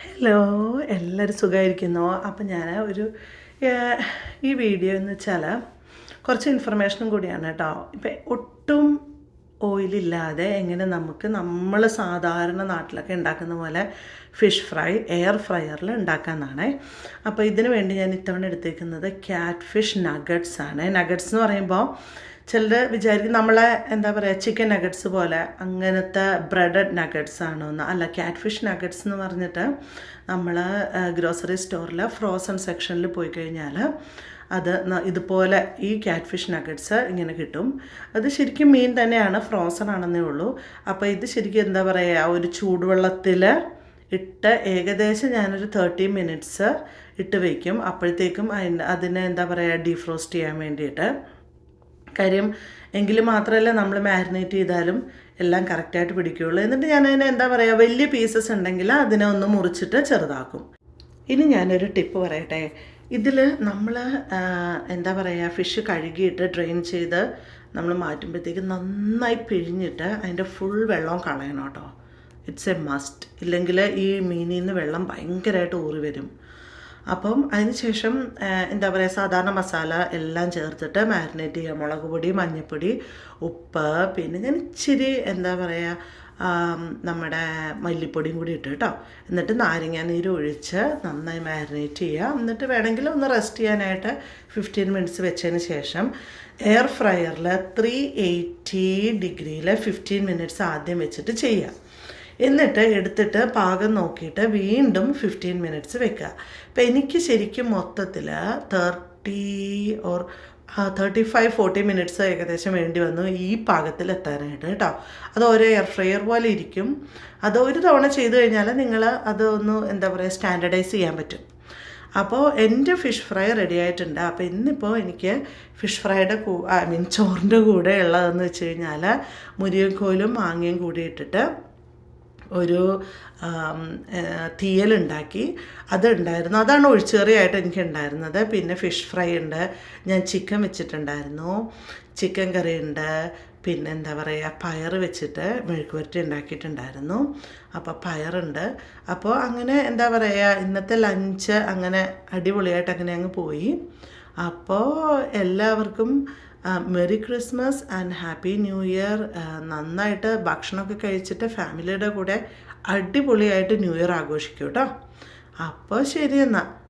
Hello, എല്ലാവരും സുഖമായിരിക്കുന്നോ? അപ്പം ഞാൻ ഈ വീഡിയോ എന്ന് വെച്ചാൽ കുറച്ച് ഇൻഫർമേഷനും കൂടിയാണ് കേട്ടോ. ഇപ്പം ഒട്ടും ഓയിലില്ലാതെ എങ്ങനെ നമുക്ക് നമ്മൾ സാധാരണ നാട്ടിലൊക്കെ ഉണ്ടാക്കുന്ന പോലെ ഫിഷ് ഫ്രൈ എയർ ഫ്രയറിൽ ഉണ്ടാക്കാമെന്നാണ്. അപ്പോൾ ഇതിന് വേണ്ടി ഞാൻ ഇത്തവണ എടുത്തേക്കുന്നത് ക്യാറ്റ് ഫിഷ് നഗറ്റ്സ് ആണ്. നഗറ്റ്സ് എന്ന് പറയുമ്പോൾ ചിലർ വിചാരിക്കും നമ്മളെ എന്താ പറയുക ചിക്കൻ നഗറ്റ്സ് പോലെ അങ്ങനത്തെ ബ്രെഡഡ് നഗറ്റ്സ് ആണോ എന്ന്. അല്ല, ക്യാറ്റ് ഫിഷ് നഗറ്റ്സ് എന്ന് പറഞ്ഞിട്ട് നമ്മൾ ഗ്രോസറി സ്റ്റോറിൽ ഫ്രോസൺ സെക്ഷനിൽ പോയി കഴിഞ്ഞാൽ അത് ഇതുപോലെ ഈ ക്യാറ്റ് ഫിഷ് നഗറ്റ്സ് ഇങ്ങനെ കിട്ടും. അത് ശരിക്കും മീൻ തന്നെയാണ്, ഫ്രോസൺ ആണെന്നേ ഉള്ളൂ. അപ്പോൾ ഇത് ശരിക്കും എന്താ പറയുക, ഒരു ചൂടുവെള്ളത്തിൽ ഇട്ട് ഏകദേശം ഞാനൊരു 30 മിനിറ്റ്സ് ഇട്ട് വയ്ക്കും. അപ്പോഴത്തേക്കും അതിനെ എന്താ പറയുക ഡീഫ്രോസ്റ്റ് ചെയ്യാൻ വേണ്ടിയിട്ട്. കാര്യം എങ്കിൽ മാത്രമല്ല നമ്മൾ മാരിനേറ്റ് ചെയ്താലും എല്ലാം കറക്റ്റായിട്ട് പിടിക്കുകയുള്ളൂ. എന്നിട്ട് ഞാനതിനെ എന്താ പറയുക വലിയ പീസസ് ഉണ്ടെങ്കിൽ അതിനെ ഒന്ന് മുറിച്ചിട്ട് ചെറുതാക്കും. ഇനി ഞാനൊരു ടിപ്പ് പറയട്ടെ. ഇതിൽ നമ്മൾ എന്താ പറയുക ഫിഷ് കഴുകിയിട്ട് ഡ്രെയിൻ ചെയ്ത് നമ്മൾ മാറ്റുമ്പോഴത്തേക്ക് നന്നായി പിഴിഞ്ഞിട്ട് അതിൻ്റെ ഫുൾ വെള്ളം കളയണം കേട്ടോ. It's A must. ഇല്ലെങ്കിൽ ഈ മീനിൽ നിന്ന് വെള്ളം ഭയങ്കരമായിട്ട് ഊറി വരും. അപ്പം അതിന് ശേഷം എന്താ പറയുക സാധാരണ മസാല എല്ലാം ചേർത്തിട്ട് മാരിനേറ്റ് ചെയ്യുക. മുളക് പൊടി, മഞ്ഞൾപ്പൊടി, ഉപ്പ്, പിന്നെ ഞാൻ ഇച്ചിരി എന്താ പറയുക നമ്മുടെ മല്ലിപ്പൊടിയും കൂടി ഇട്ട് കേട്ടോ. എന്നിട്ട് നാരങ്ങ നീര് ഒഴിച്ച് നന്നായി മാരിനേറ്റ് ചെയ്യുക. എന്നിട്ട് വേണമെങ്കിൽ ഒന്ന് റെസ്റ്റ് ചെയ്യാനായിട്ട് 15 മിനിറ്റ്സ് വെച്ചതിന് ശേഷം എയർ ഫ്രയറിൽ 380 ഡിഗ്രിയിൽ 15 മിനിറ്റ്സ് ആദ്യം വെച്ചിട്ട് ചെയ്യുക. എന്നിട്ട് എടുത്തിട്ട് പാകം നോക്കിയിട്ട് വീണ്ടും 15 മിനിറ്റ്സ് വെക്കുക. അപ്പോൾ എനിക്ക് ശരിക്കും മൊത്തത്തിൽ 35-40 മിനിറ്റ്സ് ഏകദേശം വേണ്ടി വന്നു ഈ പാകത്തിൽ എത്താനായിട്ട് കേട്ടോ. അത് ഓരോ എയർ ഫ്രയർ പോലെ ഇരിക്കും. അത് ഒരു തവണ ചെയ്ത് കഴിഞ്ഞാൽ നിങ്ങൾ അതൊന്ന് എന്താ പറയുക സ്റ്റാൻഡർഡൈസ് ചെയ്യാൻ പറ്റും. അപ്പോൾ എൻ്റെ ഫിഷ് ഫ്രൈ റെഡി ആയിട്ടുണ്ട്. അപ്പോൾ ഇന്നിപ്പോൾ എനിക്ക് ഫിഷ് ഫ്രൈയുടെ ചോറിൻ്റെ കൂടെ ഉള്ളതെന്ന് വെച്ച് കഴിഞ്ഞാൽ മുരിങ്ങക്കോലും മാങ്ങയും കൂടി ഇട്ടിട്ട് ഒരു തീയലുണ്ടാക്കി. അതുണ്ടായിരുന്നു, അതാണ് ഒഴിച്ചുകറിയായിട്ട് എനിക്ക് ഉണ്ടായിരുന്നത്. പിന്നെ ഫിഷ് ഫ്രൈ ഉണ്ട്, ഞാൻ ചിക്കൻ വെച്ചിട്ടുണ്ടായിരുന്നു, ചിക്കൻ കറി ഉണ്ട്, പിന്നെ എന്താ പറയുക പയർ വെച്ചിട്ട് മെഴുക്ക് പുരട്ടി ഉണ്ടാക്കിയിട്ടുണ്ടായിരുന്നു. അപ്പോൾ പയറുണ്ട്. അപ്പോൾ അങ്ങനെ എന്താ പറയുക ഇന്നത്തെ ലഞ്ച് അങ്ങനെ അടിപൊളിയായിട്ട് അങ്ങനെ അങ്ങ് പോയി. അപ്പോൾ എല്ലാവർക്കും merry Christmas and happy new year. നന്നായിട്ട് ഭക്ഷണമൊക്കെ കഴിച്ചിട്ട് ഫാമിലിയുടെ കൂടെ അടിപൊളിയായിട്ട് ന്യൂ ഇയർ ആഘോഷിക്കും കേട്ടോ. അപ്പോൾ ശരി എന്നാൽ.